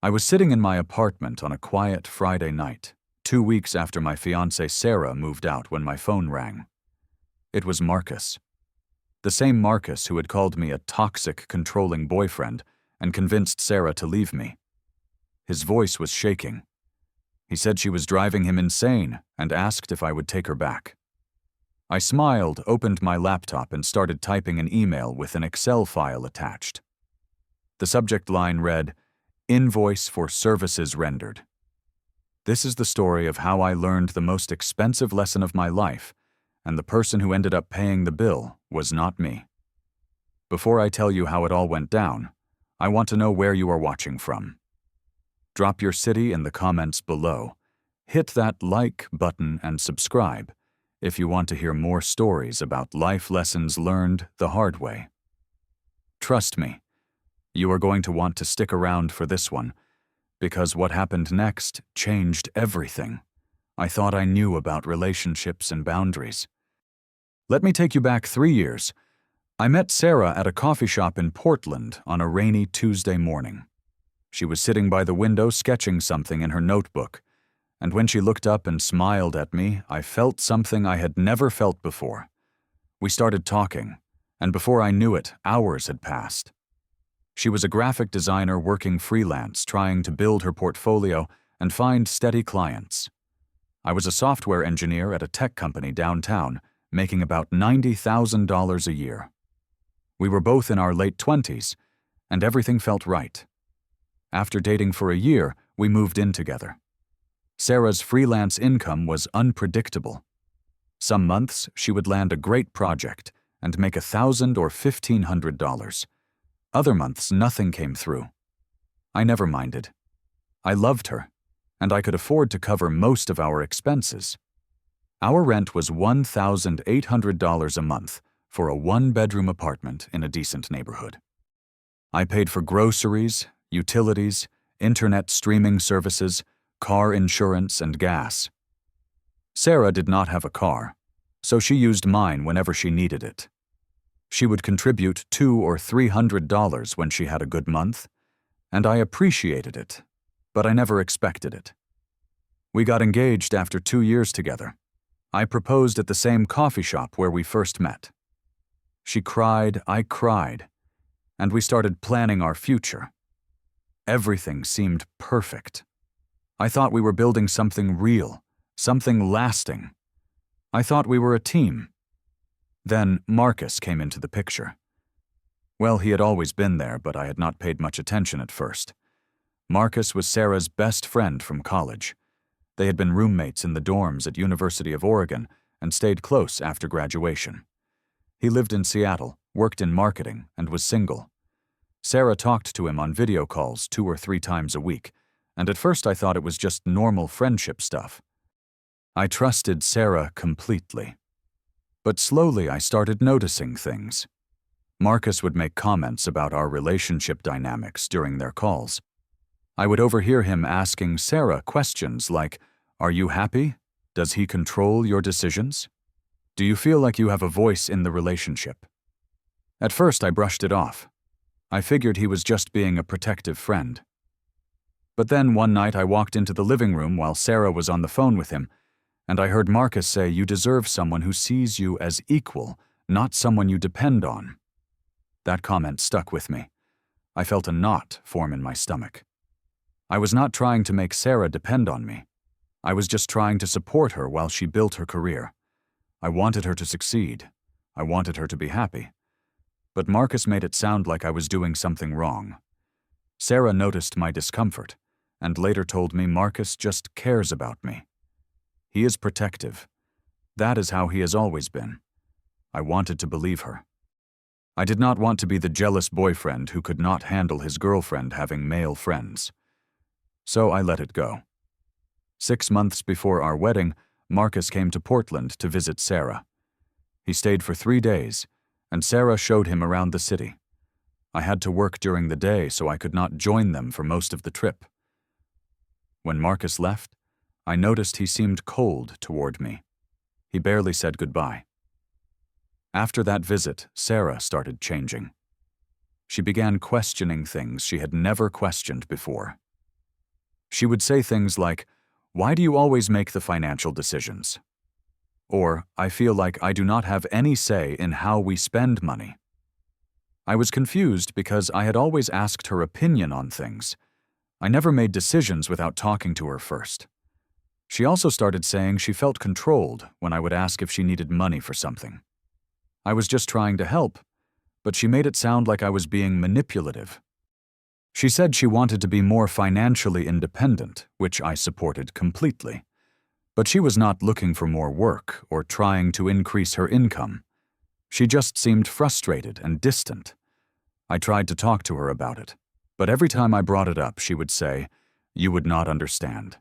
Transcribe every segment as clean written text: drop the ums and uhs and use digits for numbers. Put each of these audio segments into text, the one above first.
I was sitting in my apartment on a quiet Friday night, 2 weeks after my fiancée Sarah moved out when my phone rang. It was Marcus. The same Marcus who had called me a toxic, controlling boyfriend and convinced Sarah to leave me. His voice was shaking. He said she was driving him insane and asked if I would take her back. I smiled, opened my laptop, and started typing an email with an Excel file attached. The subject line read, "Invoice for services rendered." This is the story of how I learned the most expensive lesson of my life, and the person who ended up paying the bill was not me. Before I tell you how it all went down, I want to know where you are watching from. Drop your city in the comments below. Hit that like button and subscribe if you want to hear more stories about life lessons learned the hard way. Trust me, you are going to want to stick around for this one, because what happened next changed everything I thought I knew about relationships and boundaries. Let me take you back 3 years. I met Sarah at a coffee shop in Portland on a rainy Tuesday morning. She was sitting by the window sketching something in her notebook, and when she looked up and smiled at me, I felt something I had never felt before. We started talking, and before I knew it, hours had passed. She was a graphic designer working freelance, trying to build her portfolio and find steady clients. I was a software engineer at a tech company downtown, making about $90,000 a year. We were both in our late 20s, and everything felt right. After dating for a year, we moved in together. Sarah's freelance income was unpredictable. Some months, she would land a great project and make $1,000 or $1,500. Other months, nothing came through. I never minded. I loved her, and I could afford to cover most of our expenses. Our rent was $1,800 a month for a one-bedroom apartment in a decent neighborhood. I paid for groceries, utilities, internet streaming services, car insurance, and gas. Sarah did not have a car, so she used mine whenever she needed it. She would contribute $200 or $300 when she had a good month, and I appreciated it, but I never expected it. We got engaged after 2 years together. I proposed at the same coffee shop where we first met. She cried, I cried, and we started planning our future. Everything seemed perfect. I thought we were building something real, something lasting. I thought we were a team. Then Marcus came into the picture. Well, he had always been there, but I had not paid much attention at first. Marcus was Sarah's best friend from college. They had been roommates in the dorms at University of Oregon and stayed close after graduation. He lived in Seattle, worked in marketing, and was single. Sarah talked to him on video calls 2 or 3 times a week, and at first I thought it was just normal friendship stuff. I trusted Sarah completely. But slowly I started noticing things. Marcus would make comments about our relationship dynamics during their calls. I would overhear him asking Sarah questions like, "Are you happy? Does he control your decisions? Do you feel like you have a voice in the relationship?" At first I brushed it off. I figured he was just being a protective friend. But then one night I walked into the living room while Sarah was on the phone with him, and I heard Marcus say, "You deserve someone who sees you as equal, not someone you depend on." That comment stuck with me. I felt a knot form in my stomach. I was not trying to make Sarah depend on me. I was just trying to support her while she built her career. I wanted her to succeed. I wanted her to be happy. But Marcus made it sound like I was doing something wrong. Sarah noticed my discomfort, and later told me Marcus just cares about me. He is protective. That is how he has always been. I wanted to believe her. I did not want to be the jealous boyfriend who could not handle his girlfriend having male friends. So I let it go. 6 months before our wedding, Marcus came to Portland to visit Sarah. He stayed for 3 days, and Sarah showed him around the city. I had to work during the day, so I could not join them for most of the trip. When Marcus left, I noticed he seemed cold toward me. He barely said goodbye. After that visit, Sarah started changing. She began questioning things she had never questioned before. She would say things like, "Why do you always make the financial decisions?" Or, "I feel like I do not have any say in how we spend money." I was confused because I had always asked her opinion on things. I never made decisions without talking to her first. She also started saying she felt controlled when I would ask if she needed money for something. I was just trying to help, but she made it sound like I was being manipulative. She said she wanted to be more financially independent, which I supported completely. But she was not looking for more work or trying to increase her income. She just seemed frustrated and distant. I tried to talk to her about it, but every time I brought it up, she would say, "You would not understand."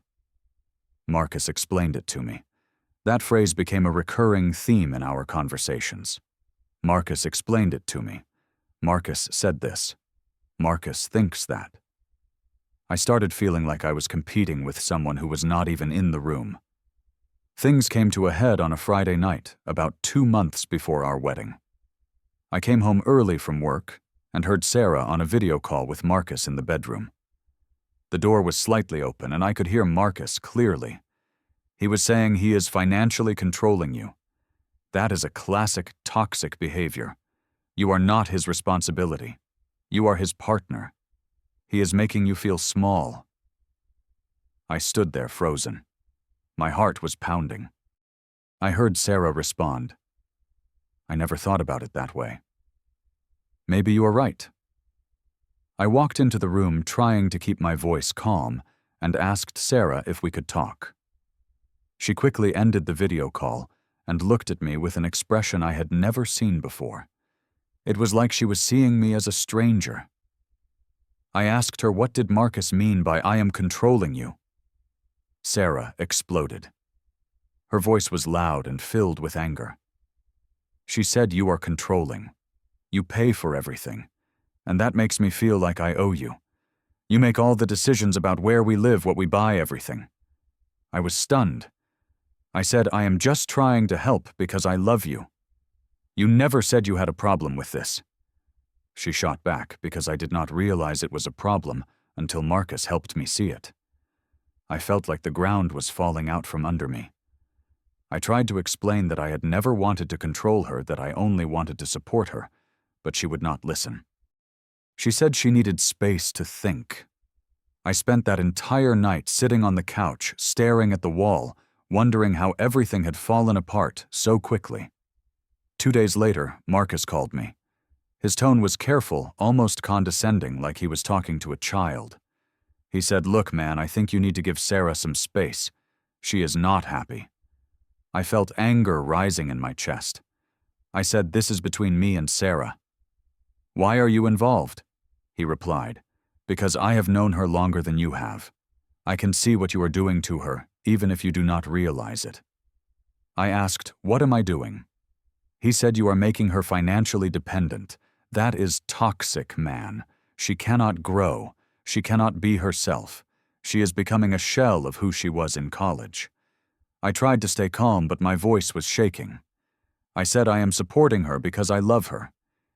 Marcus explained it to me. That phrase became a recurring theme in our conversations. Marcus explained it to me. Marcus said this. Marcus thinks that. I started feeling like I was competing with someone who was not even in the room. Things came to a head on a Friday night, about 2 months before our wedding. I came home early from work and heard Sarah on a video call with Marcus in the bedroom. The door was slightly open and I could hear Marcus clearly. He was saying he is financially controlling you. That is a classic toxic behavior. You are not his responsibility. You are his partner. He is making you feel small. I stood there frozen. My heart was pounding. I heard Sarah respond. I never thought about it that way. Maybe you are right. I walked into the room trying to keep my voice calm and asked Sarah if we could talk. She quickly ended the video call and looked at me with an expression I had never seen before. It was like she was seeing me as a stranger. I asked her, what did Marcus mean by "I am controlling you"? Sarah exploded. Her voice was loud and filled with anger. She said, "You are controlling. You pay for everything, and that makes me feel like I owe you. You make all the decisions about where we live, what we buy, everything." I was stunned. I said, "I am just trying to help because I love you. You never said you had a problem with this." She shot back because I did not realize it was a problem until Marcus helped me see it. I felt like the ground was falling out from under me. I tried to explain that I had never wanted to control her, that I only wanted to support her, but she would not listen. She said she needed space to think. I spent that entire night sitting on the couch, staring at the wall, wondering how everything had fallen apart so quickly. 2 days later, Marcus called me. His tone was careful, almost condescending, like he was talking to a child. He said, "Look, man, I think you need to give Sarah some space. She is not happy." I felt anger rising in my chest. I said, "This is between me and Sarah." "Why are you involved?" He replied, "Because I have known her longer than you have. I can see what you are doing to her, even if you do not realize it." I asked, "What am I doing?" He said, "You are making her financially dependent. That is toxic, man. She cannot grow. She cannot be herself. She is becoming a shell of who she was in college." I tried to stay calm, but my voice was shaking. I said, "I am supporting her because I love her.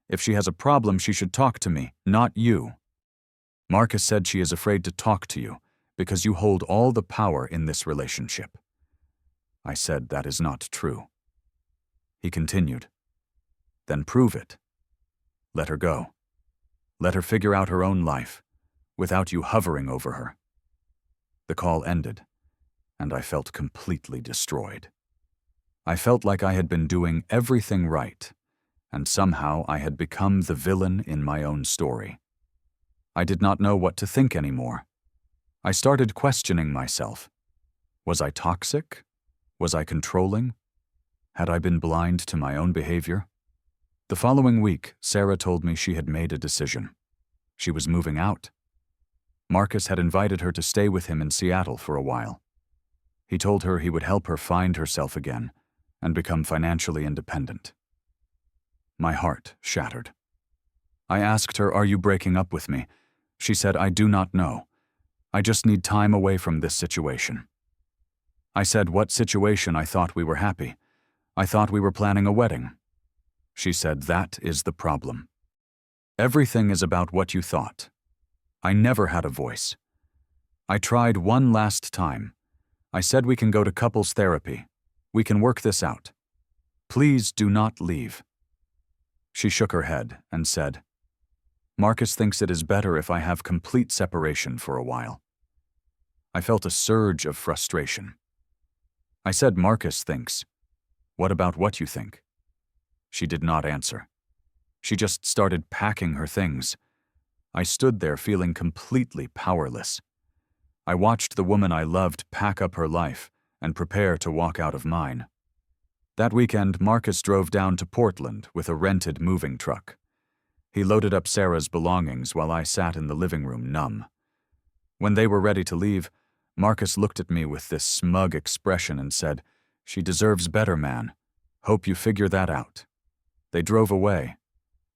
If she has a problem, she should talk to me, not you." Marcus said, "She is afraid to talk to you because you hold all the power in this relationship." I said, "That is not true." He continued, "Then prove it. Let her go. Let her figure out her own life, without you hovering over her." The call ended, and I felt completely destroyed. I felt like I had been doing everything right, and somehow I had become the villain in my own story. I did not know what to think anymore. I started questioning myself. Was I toxic? Was I controlling? Had I been blind to my own behavior? The following week, Sarah told me she had made a decision. She was moving out. Marcus had invited her to stay with him in Seattle for a while. He told her he would help her find herself again and become financially independent. My heart shattered. I asked her, "Are you breaking up with me?" She said, "I do not know. I just need time away from this situation." I said, "What situation? I thought we were happy. I thought we were planning a wedding." She said, "That is the problem. Everything is about what you thought. I never had a voice. I tried one last time. I said we can go to couples therapy. We can work this out. Please do not leave. She shook her head and said, Marcus thinks it is better if I have complete separation for a while. I felt a surge of frustration. I said, Marcus thinks. What about what you think? She did not answer. She just started packing her things. I stood there feeling completely powerless. I watched the woman I loved pack up her life and prepare to walk out of mine. That weekend, Marcus drove down to Portland with a rented moving truck. He loaded up Sarah's belongings while I sat in the living room numb. When they were ready to leave, Marcus looked at me with this smug expression and said, She deserves better, man. Hope you figure that out. They drove away,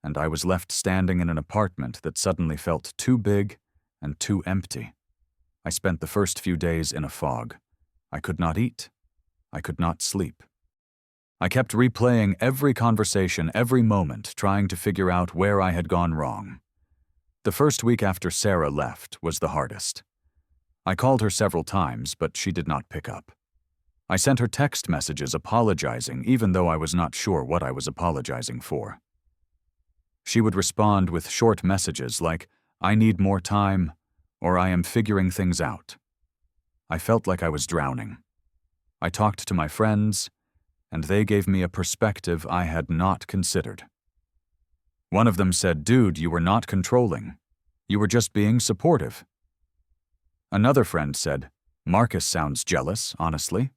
and I was left standing in an apartment that suddenly felt too big and too empty. I spent the first few days in a fog. I could not eat. I could not sleep. I kept replaying every conversation, every moment, trying to figure out where I had gone wrong. The first week after Sarah left was the hardest. I called her several times, but she did not pick up. I sent her text messages apologizing, even though I was not sure what I was apologizing for. She would respond with short messages like, I need more time, or I am figuring things out. I felt like I was drowning. I talked to my friends, and they gave me a perspective I had not considered. One of them said, Dude, you were not controlling. You were just being supportive. Another friend said, Marcus sounds jealous, honestly.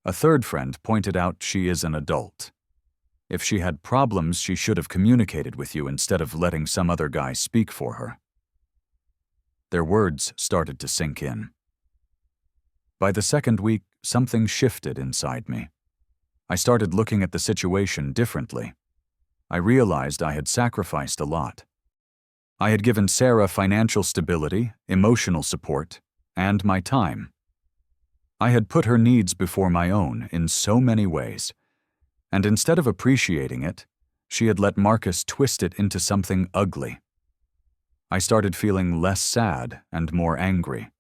A third friend pointed out she is an adult. If she had problems, she should have communicated with you instead of letting some other guy speak for her. Their words started to sink in. By the second week, something shifted inside me. I started looking at the situation differently. I realized I had sacrificed a lot. I had given Sarah financial stability, emotional support, and my time. I had put her needs before my own in so many ways, and instead of appreciating it, she had let Marcus twist it into something ugly. I started feeling less sad and more angry.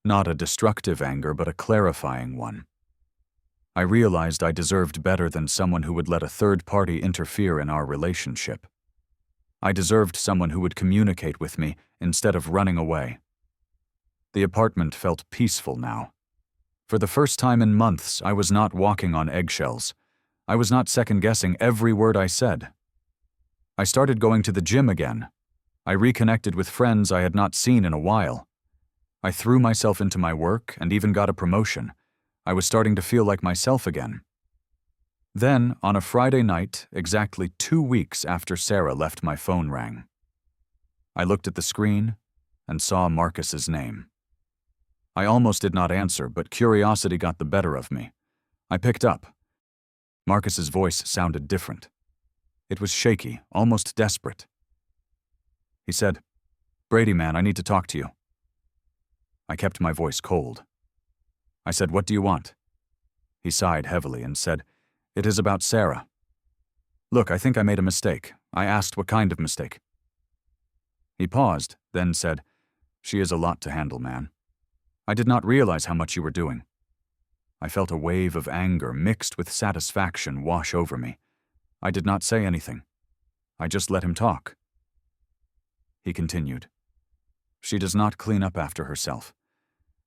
Not a destructive anger, but a clarifying one. I realized I deserved better than someone who would let a third party interfere in our relationship. I deserved someone who would communicate with me instead of running away. The apartment felt peaceful now. For the first time in months, I was not walking on eggshells. I was not second-guessing every word I said. I started going to the gym again. I reconnected with friends I had not seen in a while. I threw myself into my work and even got a promotion. I was starting to feel like myself again. Then, on a Friday night, exactly 2 weeks after Sarah left, my phone rang. I looked at the screen and saw Marcus's name. I almost did not answer, but curiosity got the better of me. I picked up. Marcus's voice sounded different. It was shaky, almost desperate. He said, Brady, man, I need to talk to you. I kept my voice cold. I said, What do you want? He sighed heavily and said, It is about Sarah. Look, I think I made a mistake. I asked what kind of mistake. He paused, then said, She is a lot to handle, man. I did not realize how much you were doing. I felt a wave of anger mixed with satisfaction wash over me. I did not say anything. I just let him talk. He continued. She does not clean up after herself.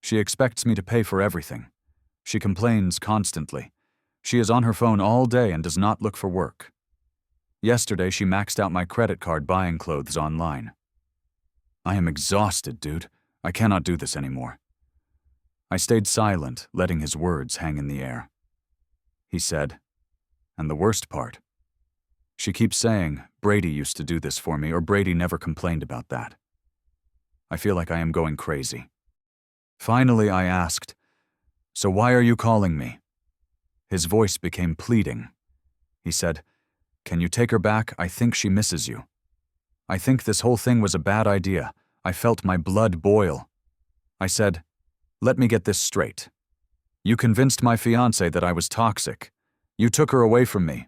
She expects me to pay for everything. She complains constantly. She is on her phone all day and does not look for work. Yesterday, she maxed out my credit card buying clothes online. I am exhausted, dude. I cannot do this anymore. I stayed silent, letting his words hang in the air. He said, And the worst part, she keeps saying, Brady used to do this for me, or Brady never complained about that. I feel like I am going crazy. Finally, I asked, So why are you calling me? His voice became pleading. He said, Can you take her back? I think she misses you. I think this whole thing was a bad idea. I felt my blood boil. I said, Let me get this straight. You convinced my fiancée that I was toxic. You took her away from me.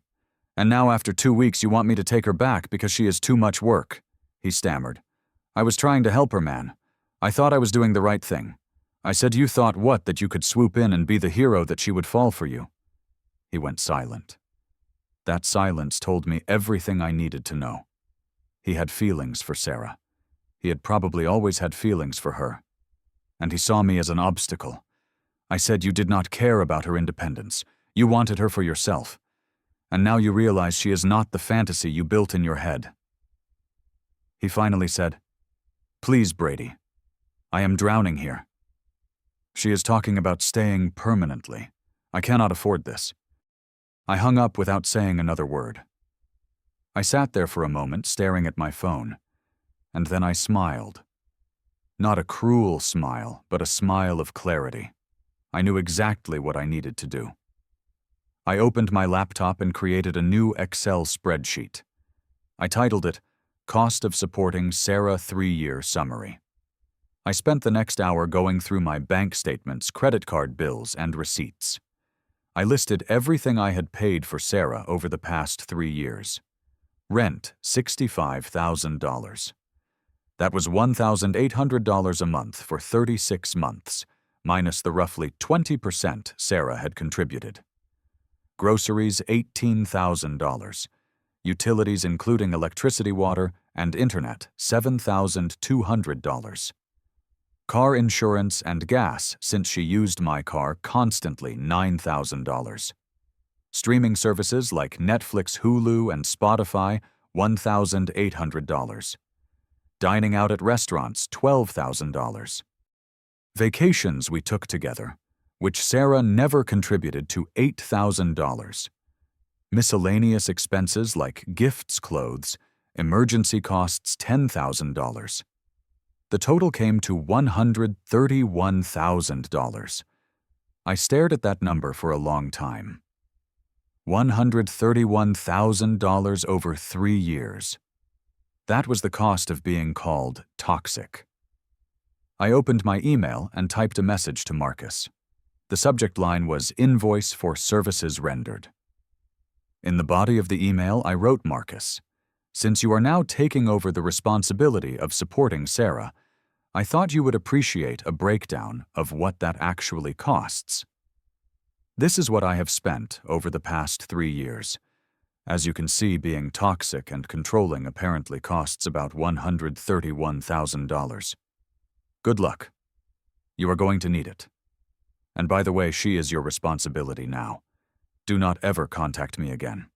And now after 2 weeks you want me to take her back because she is too much work, he stammered. I was trying to help her, man. I thought I was doing the right thing. I said you thought what, that you could swoop in and be the hero that she would fall for you. He went silent. That silence told me everything I needed to know. He had feelings for Sarah. He had probably always had feelings for her. And he saw me as an obstacle. I said you did not care about her independence. You wanted her for yourself. And now you realize she is not the fantasy you built in your head. He finally said, "Please, Brady. I am drowning here. She is talking about staying permanently. I cannot afford this." I hung up without saying another word. I sat there for a moment staring at my phone, and then I smiled. Not a cruel smile, but a smile of clarity. I knew exactly what I needed to do. I opened my laptop and created a new Excel spreadsheet. I titled it, Cost of Supporting Sarah 3-Year Summary. I spent the next hour going through my bank statements, credit card bills, and receipts. I listed everything I had paid for Sarah over the past 3 years. Rent, $65,000. That was $1,800 a month for 36 months, minus the roughly 20% Sarah had contributed. Groceries, $18,000. Utilities including electricity, water, and internet, $7,200. Car insurance and gas, since she used my car constantly, $9,000. Streaming services like Netflix, Hulu, and Spotify, $1,800. Dining out at restaurants, $12,000. Vacations we took together, which Sarah never contributed to, $8,000. Miscellaneous expenses like gifts, clothes, emergency costs, $10,000. The total came to $131,000. I stared at that number for a long time. $131,000 over 3 years. That was the cost of being called toxic. I opened my email and typed a message to Marcus. The subject line was Invoice for Services Rendered. In the body of the email, I wrote Marcus, "Since you are now taking over the responsibility of supporting Sarah, I thought you would appreciate a breakdown of what that actually costs. This is what I have spent over the past 3 years. As you can see, being toxic and controlling apparently costs about $131,000. Good luck. You are going to need it. And by the way, she is your responsibility now. Do not ever contact me again.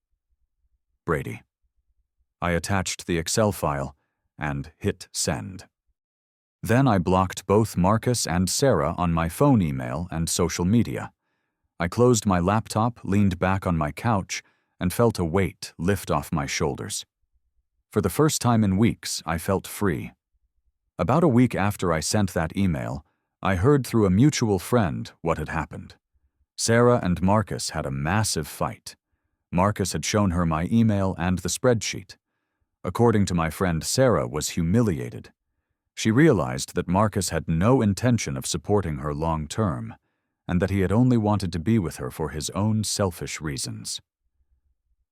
Brady." I attached the Excel file and hit send. Then I blocked both Marcus and Sarah on my phone, email, and social media. I closed my laptop, leaned back on my couch, and felt a weight lift off my shoulders. For the first time in weeks, I felt free. About a week after I sent that email, I heard through a mutual friend what had happened. Sarah and Marcus had a massive fight. Marcus had shown her my email and the spreadsheet. According to my friend, Sarah was humiliated. She realized that Marcus had no intention of supporting her long term, and that he had only wanted to be with her for his own selfish reasons.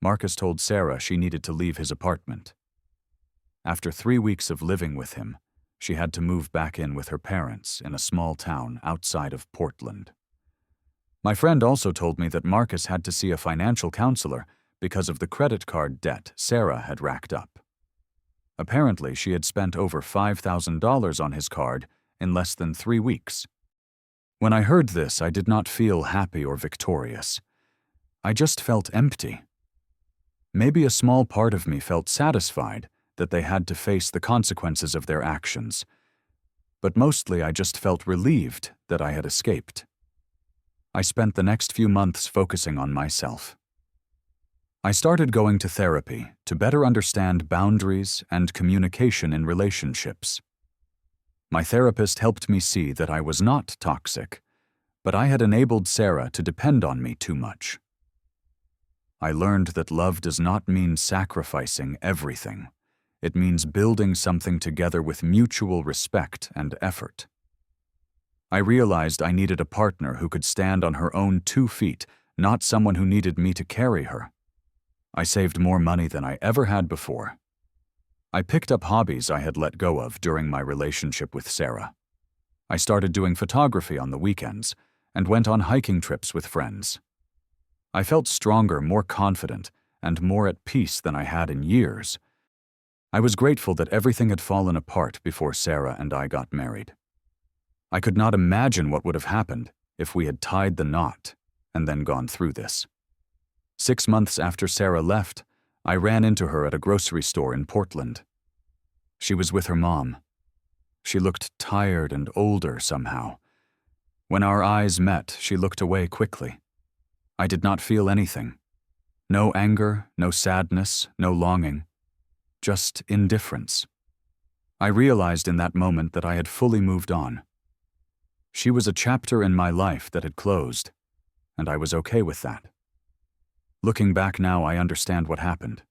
Marcus told Sarah she needed to leave his apartment. After 3 weeks of living with him, she had to move back in with her parents in a small town outside of Portland. My friend also told me that Marcus had to see a financial counselor because of the credit card debt Sarah had racked up. Apparently, she had spent over $5,000 on his card in less than 3 weeks. When I heard this, I did not feel happy or victorious. I just felt empty. Maybe a small part of me felt satisfied that they had to face the consequences of their actions, but mostly I just felt relieved that I had escaped. I spent the next few months focusing on myself. I started going to therapy to better understand boundaries and communication in relationships. My therapist helped me see that I was not toxic, but I had enabled Sarah to depend on me too much. I learned that love does not mean sacrificing everything. It means building something together with mutual respect and effort. I realized I needed a partner who could stand on her own 2 feet, not someone who needed me to carry her. I saved more money than I ever had before. I picked up hobbies I had let go of during my relationship with Sarah. I started doing photography on the weekends and went on hiking trips with friends. I felt stronger, more confident, and more at peace than I had in years. I was grateful that everything had fallen apart before Sarah and I got married. I could not imagine what would have happened if we had tied the knot and then gone through this. 6 months after Sarah left, I ran into her at a grocery store in Portland. She was with her mom. She looked tired and older somehow. When our eyes met, she looked away quickly. I did not feel anything. No anger, no sadness, no longing. Just indifference. I realized in that moment that I had fully moved on. She was a chapter in my life that had closed, and I was okay with that. Looking back now, I understand what happened.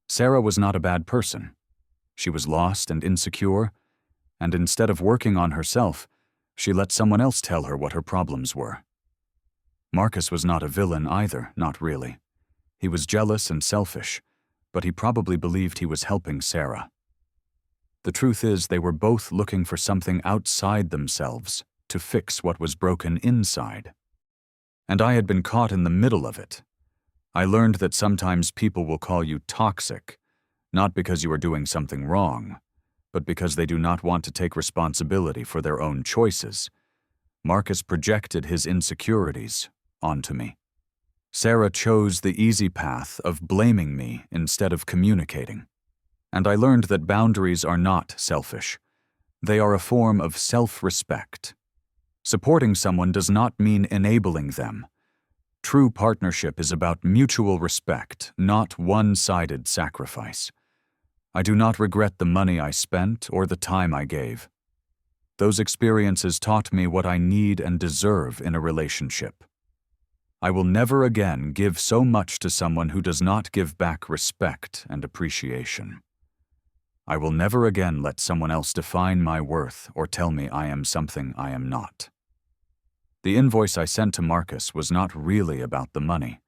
Sarah was not a bad person. She was lost and insecure, and instead of working on herself, she let someone else tell her what her problems were. Marcus was not a villain either, not really. He was jealous and selfish, but he probably believed he was helping Sarah. The truth is, they were both looking for something outside themselves to fix what was broken inside. And I had been caught in the middle of it. I learned that sometimes people will call you toxic, not because you are doing something wrong, but because they do not want to take responsibility for their own choices. Marcus projected his insecurities onto me. Sarah chose the easy path of blaming me instead of communicating. And I learned that boundaries are not selfish. They are a form of self-respect. Supporting someone does not mean enabling them. True partnership is about mutual respect, not one-sided sacrifice. I do not regret the money I spent or the time I gave. Those experiences taught me what I need and deserve in a relationship. I will never again give so much to someone who does not give back respect and appreciation. I will never again let someone else define my worth or tell me I am something I am not. The invoice I sent to Marcus was not really about the money.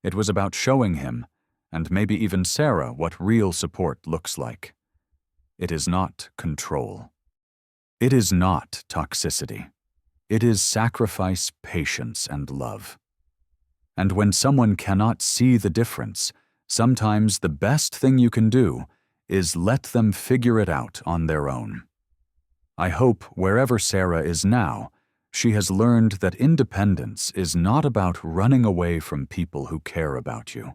It was about showing him, and maybe even Sarah, what real support looks like. It is not control. It is not toxicity. It is sacrifice, patience, and love. And when someone cannot see the difference, sometimes the best thing you can do is let them figure it out on their own. I hope wherever Sarah is now, she has learned that independence is not about running away from people who care about you.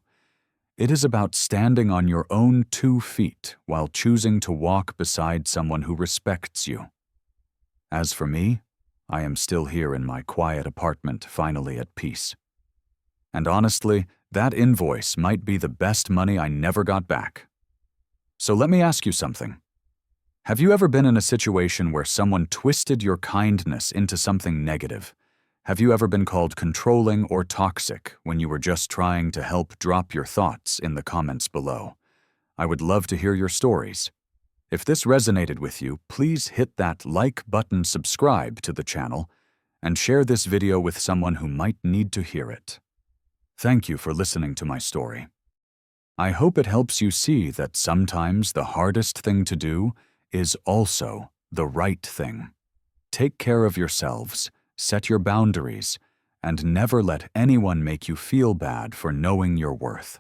It is about standing on your own 2 feet while choosing to walk beside someone who respects you. As for me, I am still here in my quiet apartment, finally at peace. And honestly, that invoice might be the best money I never got back. So let me ask you something. Have you ever been in a situation where someone twisted your kindness into something negative? Have you ever been called controlling or toxic when you were just trying to help? Drop your thoughts in the comments below. I would love to hear your stories. If this resonated with you, please hit that like button, subscribe to the channel, and share this video with someone who might need to hear it. Thank you for listening to my story. I hope it helps you see that sometimes the hardest thing to do is also the right thing. Take care of yourselves, set your boundaries, and never let anyone make you feel bad for knowing your worth.